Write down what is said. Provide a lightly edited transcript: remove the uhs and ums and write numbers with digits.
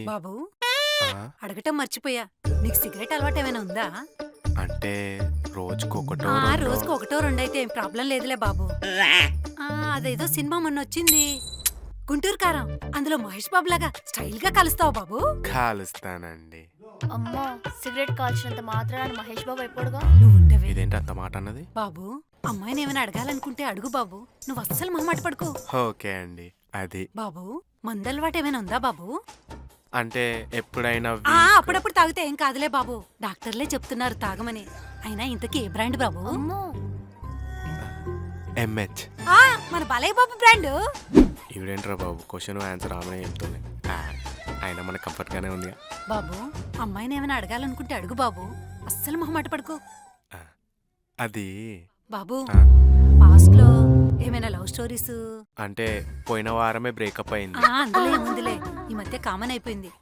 బాబు ఆ, అడగటం మర్చిపోయా, నీకు సిగరెట్ అలవాటు ఏమైనా ఉందా? అంటే రోజుకొకటో ఆ రెండో. రోజుకు ఒకటో రెండైతే ఏం ప్రాబ్లం లేదులే బాబు. అదేదో సినిమా మొన్న వచ్చింది, గుంటూరు కారం. అందులో మహేష్ బాబు లాగా స్టైల్ గా కలుస్తావు బాబు. కాలుస్తానండి. అమ్మో సిగరెట్ కాల్చినంత మాత్రాన మహేష్ బాబు అయిపోడుగా. నువ్వు ఉండవే ఇదేంటి అంత మాట అన్నది? బాబు. అమ్మాయిని ఏమైనా అడగాలనుకుంటే అడుగు బాబు, నువ్వు అస్సలు మొహమాట పడుకో. ఓకే అండి. అది బాబు మందలవాటు ఏమైనా ఉందా బాబు? అంటే ఎప్పుడైనా అప్పుడప్పుడు తాగితే ఏం కాదులే బాబు, డాక్టర్లే చెప్తున్నారు తాగమని. అయినా ఇంతకీ ఏ బ్రాండ్ బాబు? అమ్మో ఎంహెచ్. మన బాలయ్య బాబు బ్రాండ్. ఈవిడేంట్రా బాబు క్వశ్చన్ ఆన్సర్ ఆమె చెప్తుంది. అయినా మనకు కంఫర్ట్ గానే ఉంది. బాబు అమ్మాయిని ఏమైనా అడగాలనుకుంటే అడుగు బాబు, అస్సలు మొహమాట పడుకో. అది బాబు ఆ, పాస్ట్ లో ఏమైనా లవ్ స్టోరీస్? అంటే పోయిన వారమే బ్రేకప్ అయింది. అందులో ఏముందిలే, ఈ మధ్య కామన్ అయిపోయింది.